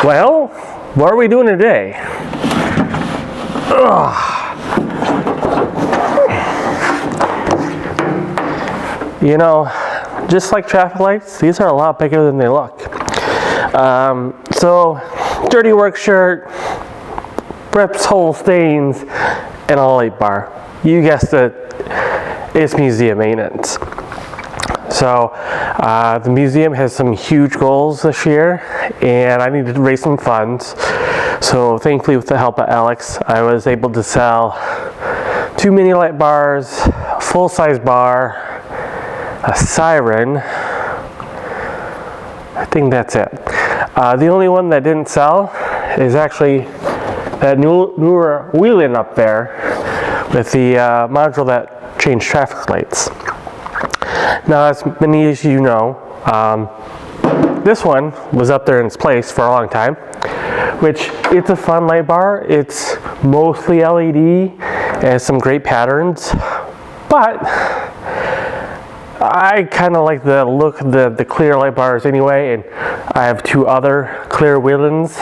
Well, what are we doing today? You know, just like traffic lights, these are a lot bigger than they look. So, dirty work shirt, rips, hole stains, and a light bar. You guessed it, it's museum maintenance. So the museum has some huge goals this year, and I need to raise some funds. So thankfully, with the help of Alex, I was able to sell 2 mini light bars, a full-size bar, a siren. I think that's it. The only one that didn't sell is actually that newer wheeling up there with the module that changed traffic lights. Now, as many as you know, this one was up there in its place for a long time, which it's a fun light bar. It's mostly LED, it has some great patterns, but I kind of like the look of the clear light bars anyway, and I have 2 other clear wheelings.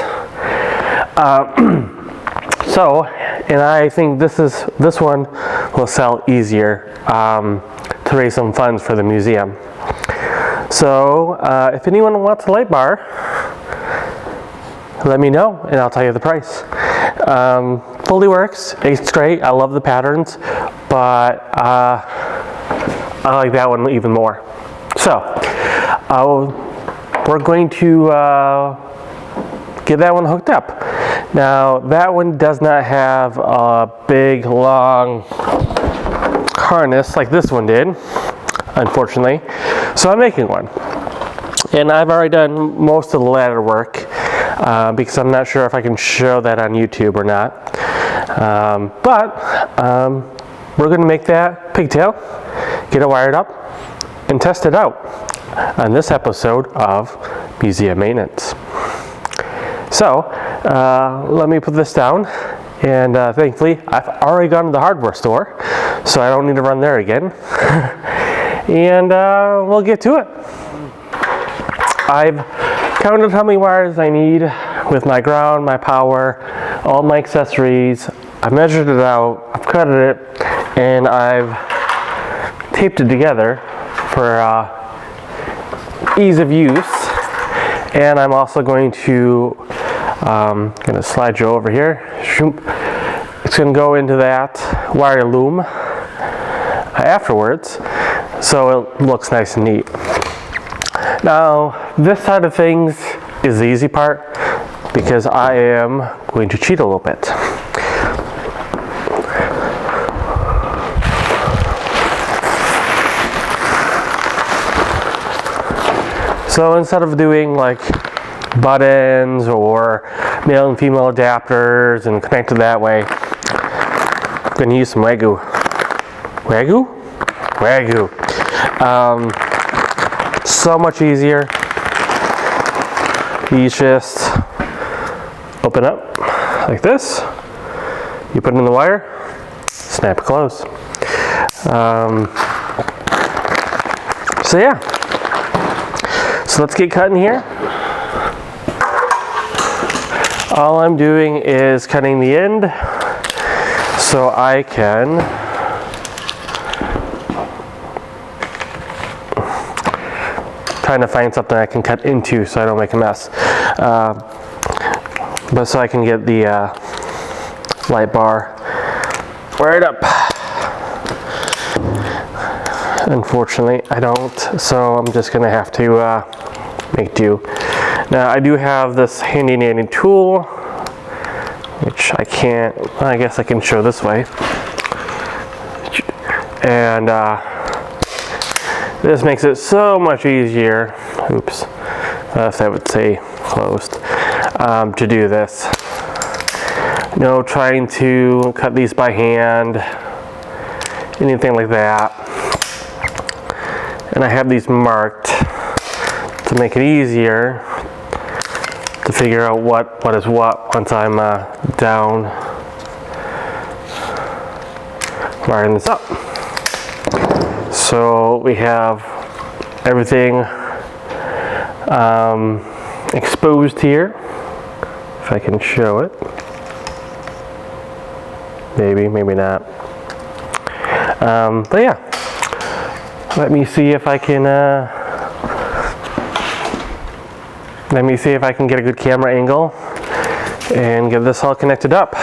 And I think this one will sell easier to raise some funds for the museum. So if anyone wants a light bar, let me know and I'll tell you the price. Fully works, it's great, I love the patterns, but I like that one even more. So we're going to get that one hooked up. Now that one does not have a big long harness like this one did, unfortunately, so I'm making one, and I've already done most of the ladder work because I'm not sure if I can show that on YouTube or not, but we're going to make that pigtail, get it wired up, and test it out on this episode of Museum Maintenance. So let me put this down, and thankfully I've already gone to the hardware store, so I don't need to run there again. And we'll get to it. I've counted how many wires I need with my ground, my power, all my accessories. I've measured it out, I've cut it, and I've taped it together for ease of use. And I'm also going to slide you over here. It's going to go into that wire loom afterwards, so it looks nice and neat. Now, this side of things is the easy part because I am going to cheat a little bit. So instead of doing like buttons or male and female adapters and connect it that way, I'm going to use some Wagyu. Wagyu. So much easier. You just open up like this. You put it in the wire, snap it closed. So yeah. So let's get cutting here. All I'm doing is cutting the end so I can trying to find something I can cut into so I don't make a mess. But so I can get the light bar wired up. Unfortunately, I don't, so I'm just gonna have to make do. Now I do have this handy dandy tool, which I guess I can show this way. And this makes it so much easier, oops, if that would say closed, to do this. No trying to cut these by hand, anything like that. And I have these marked to make it easier to figure out what is what once I'm down wiring this up. So we have everything exposed here. if I can show it. Maybe, maybe not. But yeah, let me see if I can get a good camera angle and get this all connected up.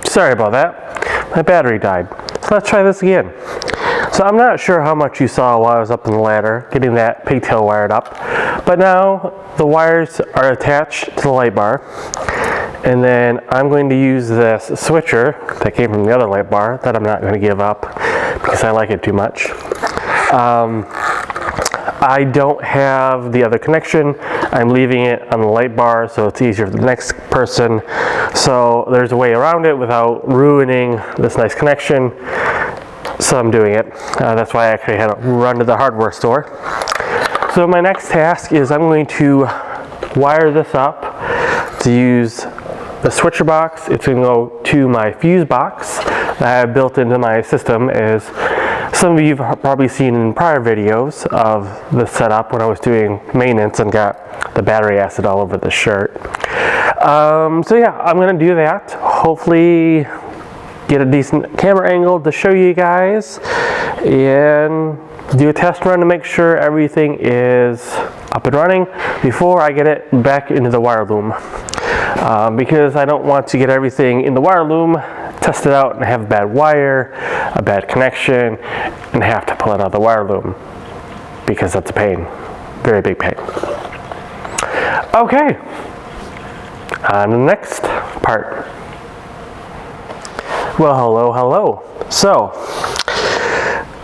Sorry about that. My battery died. So let's try this again. So I'm not sure how much you saw while I was up on the ladder getting that pigtail wired up, but now the wires are attached to the light bar, and then I'm going to use this switcher that came from the other light bar that I'm not going to give up because I like it too much. I don't have the other connection. I'm leaving it on the light bar so it's easier for the next person. So there's a way around it without ruining this nice connection. So I'm doing it. That's why I actually had to run to the hardware store. So my next task is I'm going to wire this up to use the switcher box. It's going to go to my fuse box that I have built into my system, as some of you have probably seen in prior videos of the setup when I was doing maintenance and got the battery acid all over the shirt. So yeah, I'm going to do that. Hopefully get a decent camera angle to show you guys and do a test run to make sure everything is up and running before I get it back into the wire loom. Because I don't want to get everything in the wire loom, test it out and have a bad wire, a bad connection, and have to pull it out of the wire loom, because that's a pain, very big pain. Okay, on to the next part. Well, hello. So,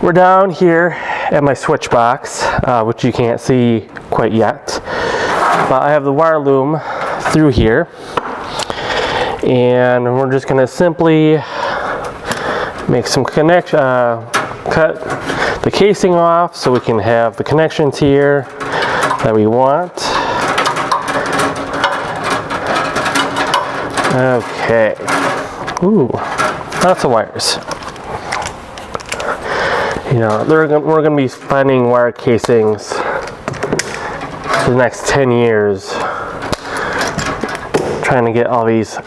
we're down here at my switch box, which you can't see quite yet, but I have the wire loom through here, and we're just going to simply make some cut the casing off so we can have the connections here that we want. Okay. Ooh, lots of wires. You know, we're going to be finding wire casings for the next 10 years, trying to get all these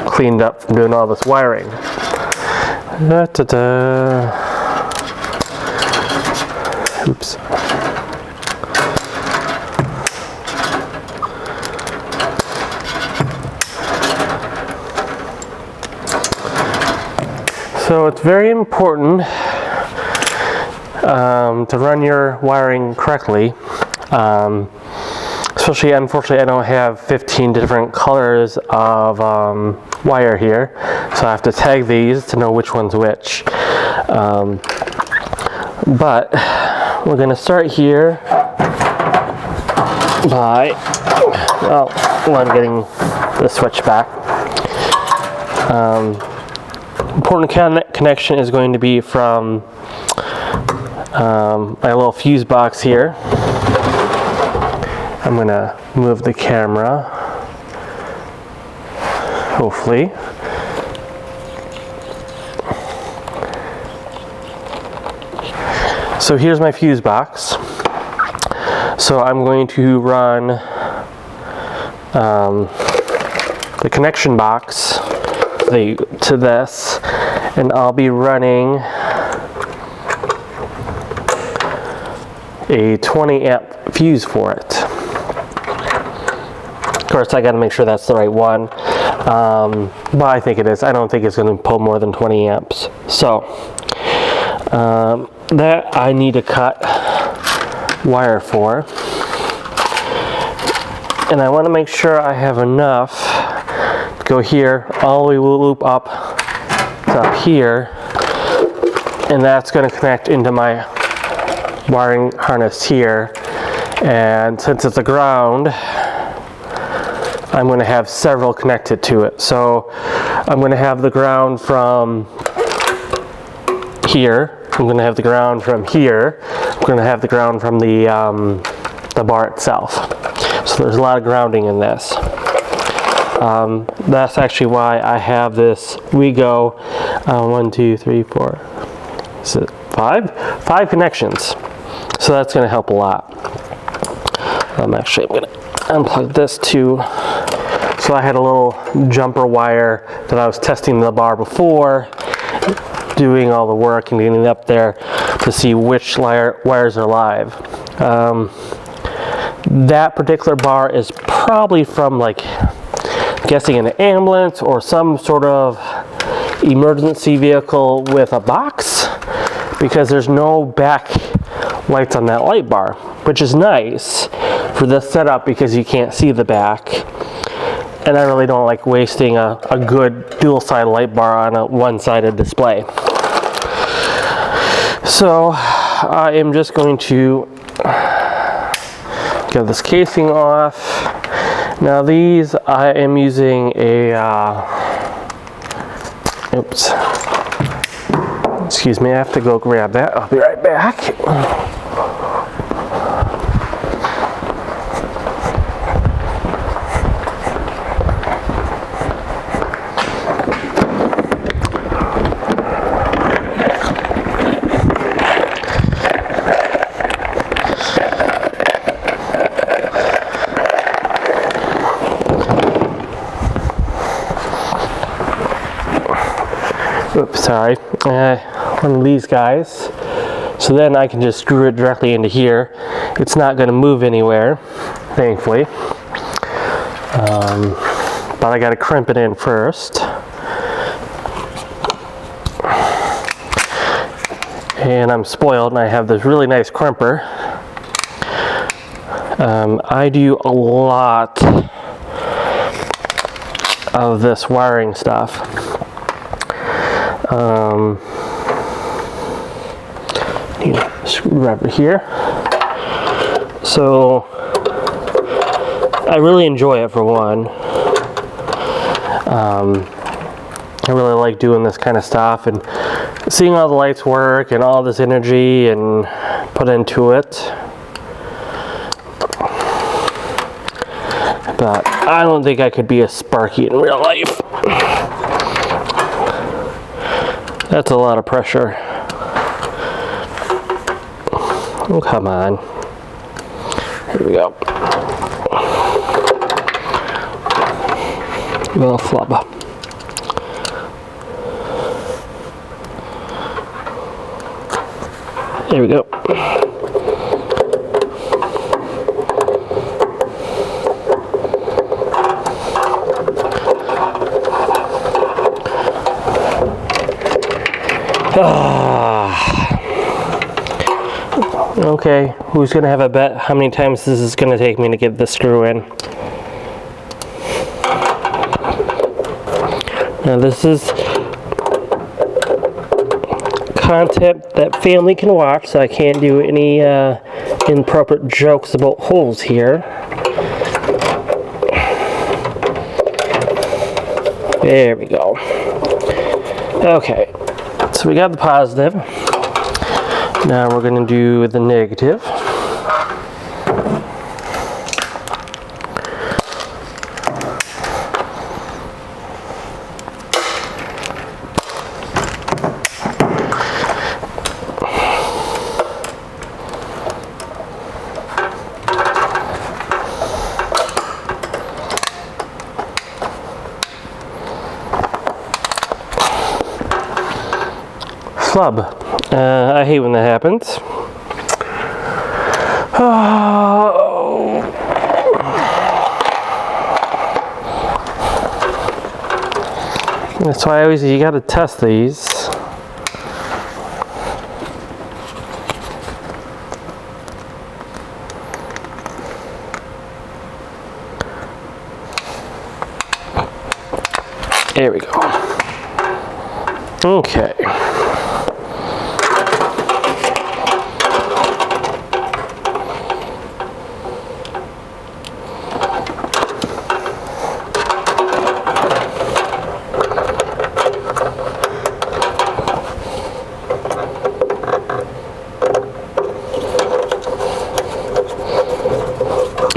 cleaned up from doing all this wiring. Oops. So it's very important to run your wiring correctly. Especially, unfortunately, I don't have 15 different colors of wire here, so I have to tag these to know which one's which. But we're going to start here by, well, I'm getting the switch back. Important connection is going to be from my little fuse box here. I'm going to move the camera, hopefully. So here's my fuse box. So I'm going to run the connection box to this, and I'll be running a 20 amp fuse for it. Of course, I got to make sure that's the right one, but I think it is. I don't think it's going to pull more than 20 amps. So that I need to cut wire for, and I want to make sure I have enough to go here, all the way loop up to up here, and that's going to connect into my wiring harness here. And since it's a ground, I'm going to have several connected to it. So I'm going to have the ground from here. I'm going to have the ground from here. I'm going to have the ground from the bar itself. So there's a lot of grounding in this. That's actually why I have this WeGo 1, 2, 3, 4, is it 5 connections. So that's going to help a lot. Actually, I'm going to unplug this too. So I had a little jumper wire that I was testing the bar before, doing all the work and getting it up there to see which wires are live. That particular bar is probably from, like, guessing an ambulance or some sort of emergency vehicle with a box, because there's no back lights on that light bar, which is nice for this setup because you can't see the back. And I really don't like wasting a good dual-side light bar on a one-sided display. So I am just going to get this casing off. Now these, I am using a, oops, excuse me, I have to go grab that. I'll be right back. Oops, sorry. One of these guys. So then I can just screw it directly into here. It's not going to move anywhere, thankfully. But I got to crimp it in first. And I'm spoiled, and I have this really nice crimper. I do a lot of this wiring stuff. Need a screwdriver here. So I really enjoy it, for one. I really like doing this kind of stuff and seeing all the lights work and all this energy and put into it. But I don't think I could be a Sparky in real life. That's a lot of pressure. Oh, come on. Here we go. Little flub. There we go. Okay, who's gonna have a bet how many times this is gonna take me to get this screw in? Now this is content that family can watch, so I can't do any inappropriate jokes about holes here. There we go. Okay, so we got the positive. Now we're going to do the negative. Flub. I hate when that happens. Oh. That's why you gotta test these. There we go. Okay.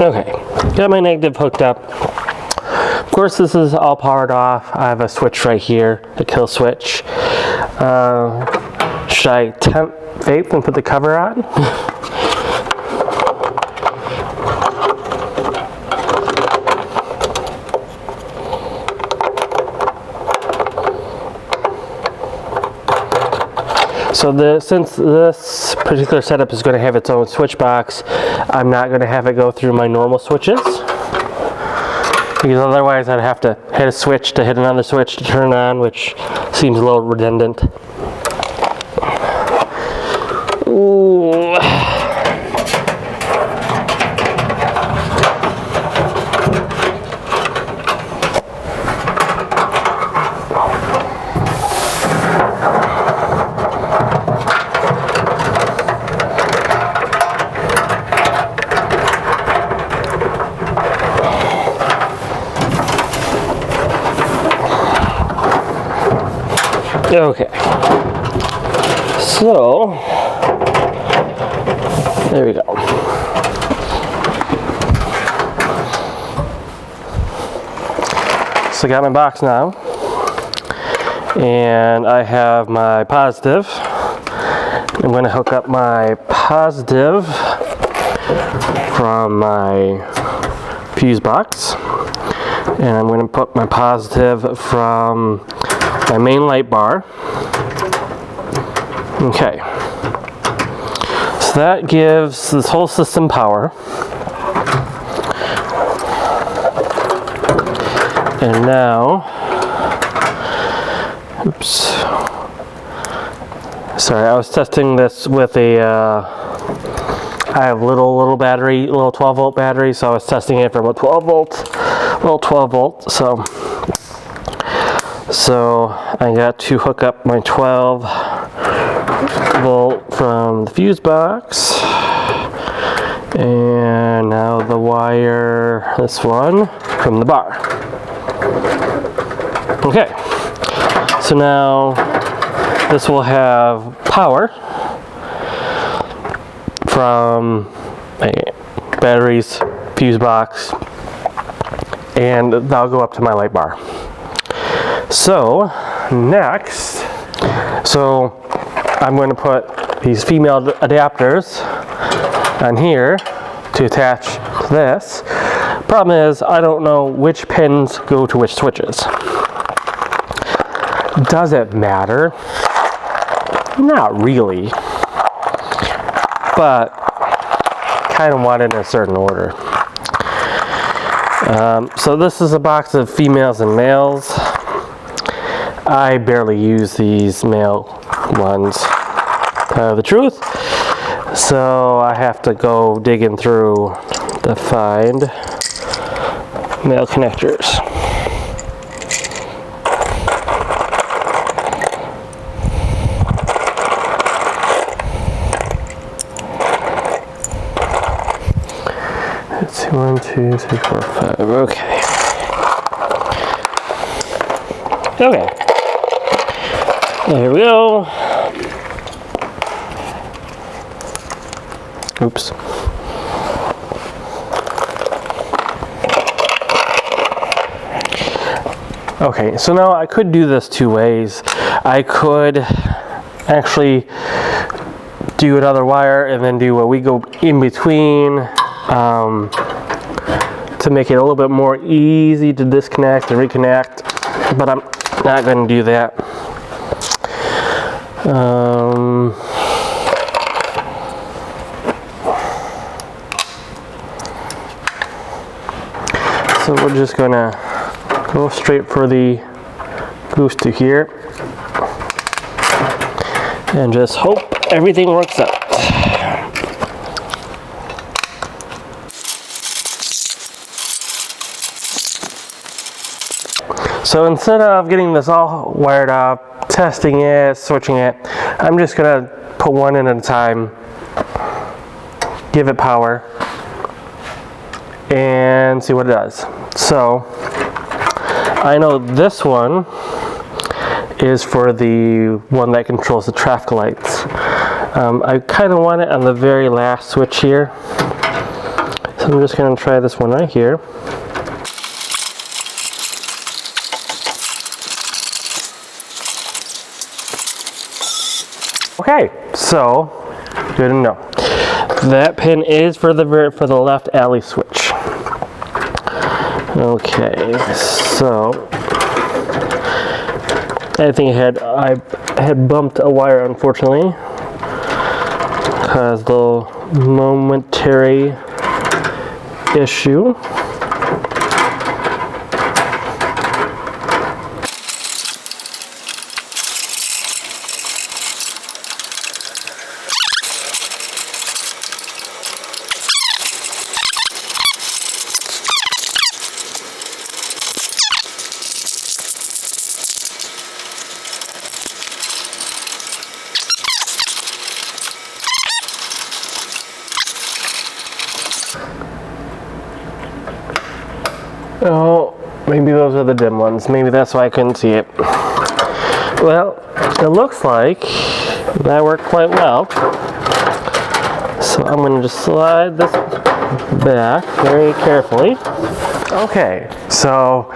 Okay, got my negative hooked up. course, this is all powered off. I have a switch right here, a kill switch. Should I tempt Faith and put the cover on? So since this particular setup is going to have its own switch box, I'm not going to have it go through my normal switches, because otherwise I'd have to hit a switch to hit another switch to turn it on, which seems a little redundant. Ooh. Okay, so there we go. So I got my box now, and I have my positive. I'm going to hook up my positive from my fuse box, and I'm going to put my positive from my main light bar. Okay, so that gives this whole system power. And now, oops, sorry, I was testing this with a, I have little battery, little 12 volt battery, so I was testing it from a 12 volt, so I got to hook up my 12 volt from the fuse box, and now the wire, this one, from the bar. Okay, so now this will have power from my batteries, fuse box, and that'll go up to my light bar. So next, I'm going to put these female adapters on here to attach to this. Problem is, I don't know which pins go to which switches. Does it matter? Not really, but kind of want it in a certain order. So this is a box of females and males. I barely use these male ones, to tell the truth, so I have to go digging through to find male connectors. Let's see, 1, 2, 3, 4, 5. Okay. Okay. There we go. Oops. Okay, so now I could do this two ways. I could actually do another wire and then do a we go in between to make it a little bit more easy to disconnect and reconnect, but I'm not going to do that. So we're just going to go straight for the goose to here and just hope everything works out. So instead of getting this all wired up, testing it, switching it, I'm just going to put one in at a time, give it power, and see what it does. So I know this one is for the one that controls the traffic lights. I kind of want it on the very last switch here, so I'm just going to try this one right here. Okay, so good to know. That pin is for the left alley switch. Okay, so I think I had bumped a wire, unfortunately, because the momentary issue. Oh, maybe those are the dim ones. Maybe that's why I couldn't see it. Well, it looks like that worked quite well. So I'm going to just slide this back very carefully. Okay, so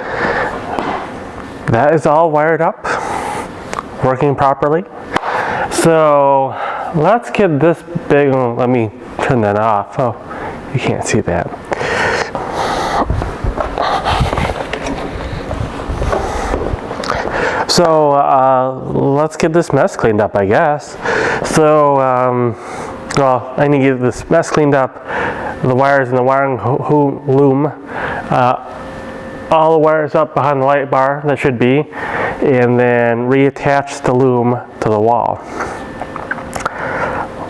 that is all wired up, working properly. So let's get this big one. Let me turn that off. Oh, you can't see that. So let's get this mess cleaned up, I guess. So, well, I need to get this mess cleaned up. The wires in the wiring loom. All the wires up behind the light bar, that should be. And then reattach the loom to the wall.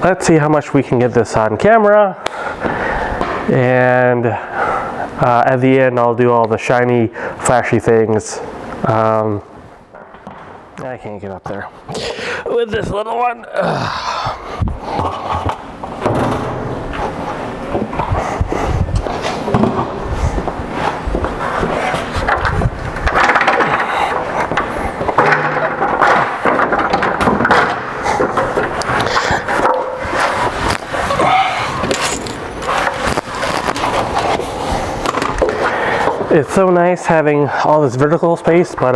Let's see how much we can get this on camera. And at the end, I'll do all the shiny, flashy things. I can't get up there with this little one. It's so nice having all this vertical space, but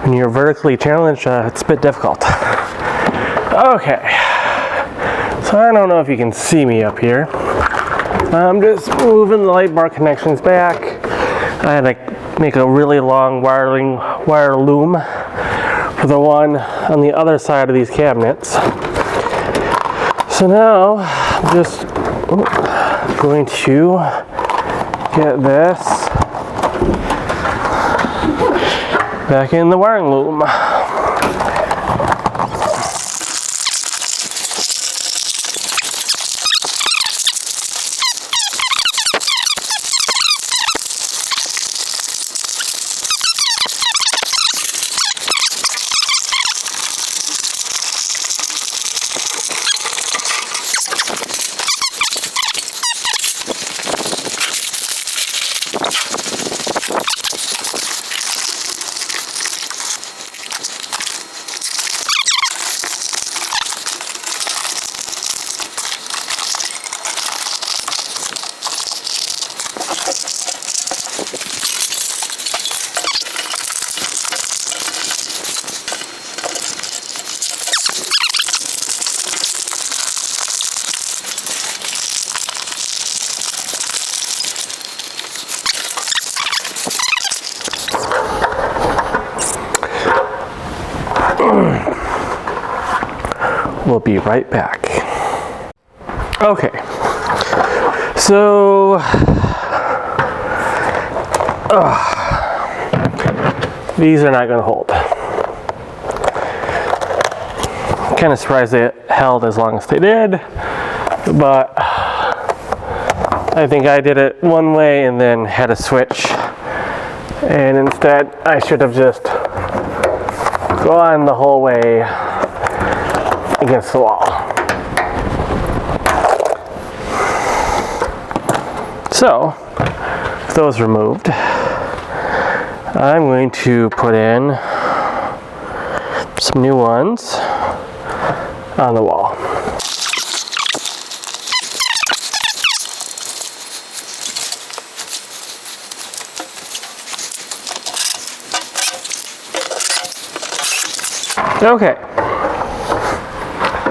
when you're vertically challenged, it's a bit difficult. Okay, so I don't know if you can see me up here. I'm just moving the light bar connections back. I had to make a really long wire loom for the one on the other side of these cabinets. So now I'm just going to get this back in the wiring loom. We'll be right back. Okay, so these are not going to hold. Kind of surprised they held as long as they did, but I think I did it one way and then had a switch, and instead I should have just gone the whole way against the wall. So, with those removed, I'm going to put in some new ones on the wall. Okay,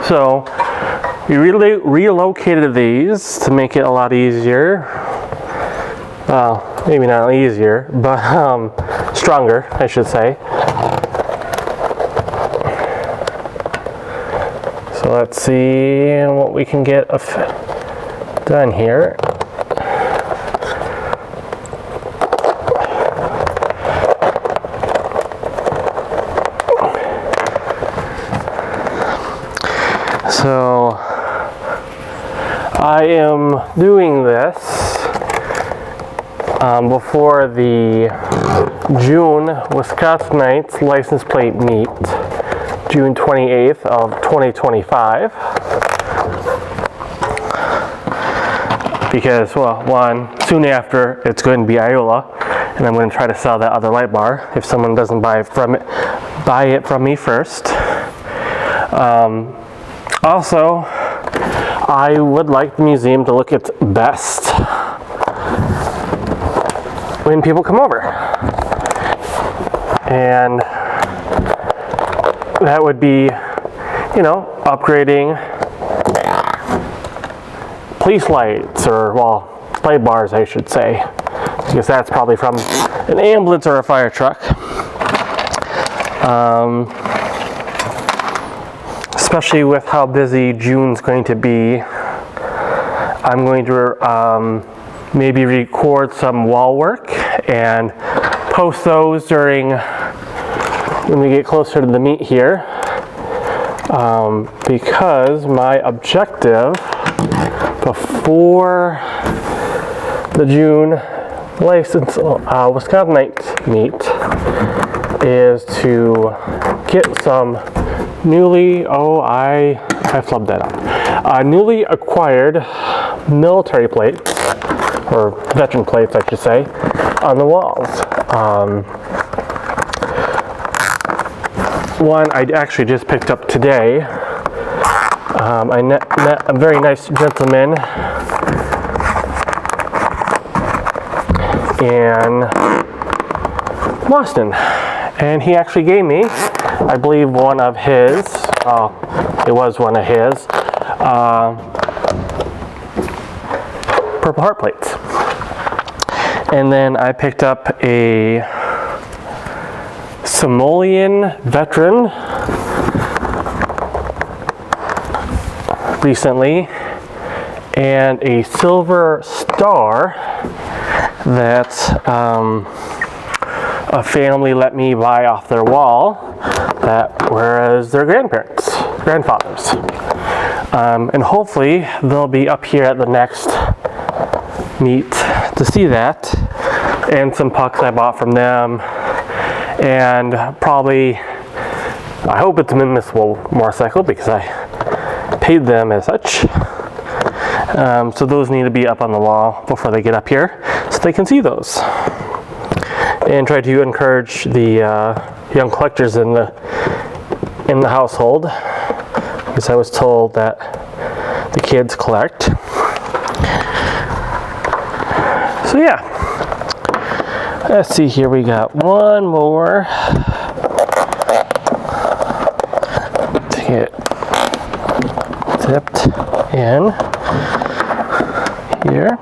So we really relocated these to make it a lot easier. Well, maybe not easier, but stronger, I should say. So let's see what we can get done here. So I am doing this before the June Wisconsinites license plate meet, June 28th of 2025. Because, well, one, soon after it's going to be Iola, and I'm going to try to sell that other light bar if someone doesn't buy it from me first. Also, I would like the museum to look its best when people come over. And that would be, you know, upgrading police lights, or, well, light bars, I should say, because that's probably from an ambulance or a fire truck. Especially with how busy June's going to be, I'm going to maybe record some wall work and post those during when we get closer to the meet here, because my objective before the June license Wisconsinite meet is to get some newly I flubbed that up. Newly acquired military plates, or veteran plates, I should say, on the walls. One I actually just picked up today. I met a very nice gentleman in Boston, and he actually gave me, I believe, one of his, it was one of his, Purple Heart plates. And then I picked up a Somalian veteran recently, and a silver star that a family let me buy off their wall, that whereas their grandfathers. And hopefully they'll be up here at the next meet to see that, and some pucks I bought from them, and probably, I hope it's a municipal motorcycle because I paid them as such. So those need to be up on the wall before they get up here, so they can see those. And try to encourage the young collectors in the household, because I was told that the kids collect. So yeah, let's see here. We got one more to get zipped in here.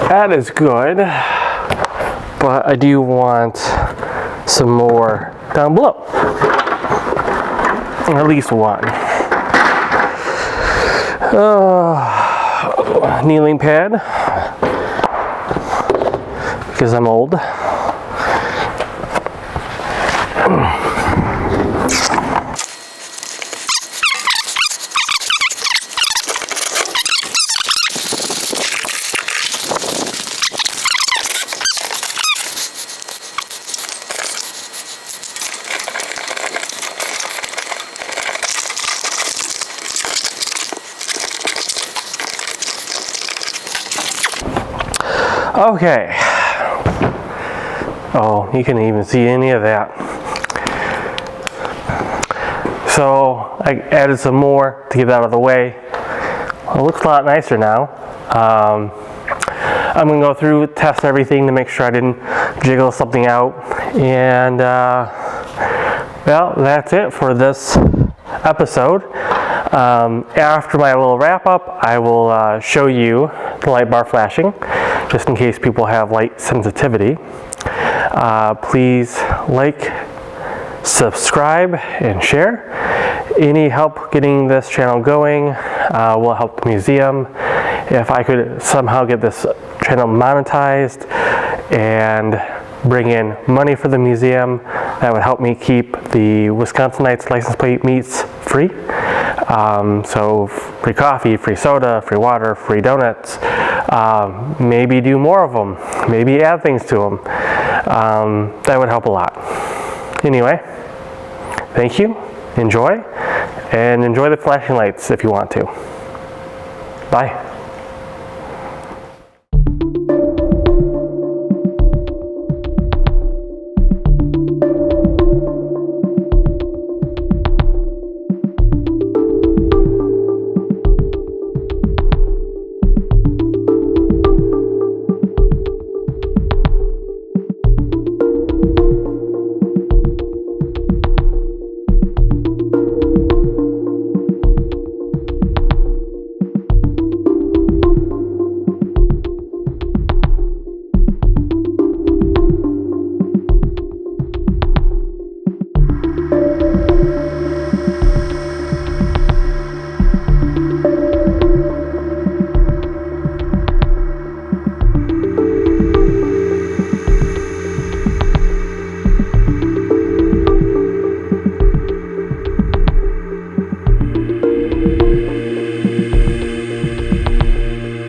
That is good. But I do want some more down below, or at least one. Kneeling pad, because I'm old. Okay. Oh, you can't even see any of that. So I added some more to get out of the way. Well, it looks a lot nicer now. I'm gonna go through, test everything to make sure I didn't jiggle something out. And well, that's it for this episode, after my little wrap up, I will show you the light bar flashing, just in case people have light sensitivity. Please like, subscribe, and share. Any help getting this channel going will help the museum. If I could somehow get this channel monetized and bring in money for the museum, that would help me keep the Wisconsinites license plate meets free. So free coffee, free soda, free water, free donuts. Maybe do more of them. Maybe add things to them. That would help a lot. Anyway, thank you. Enjoy. And enjoy the flashing lights if you want to. Bye.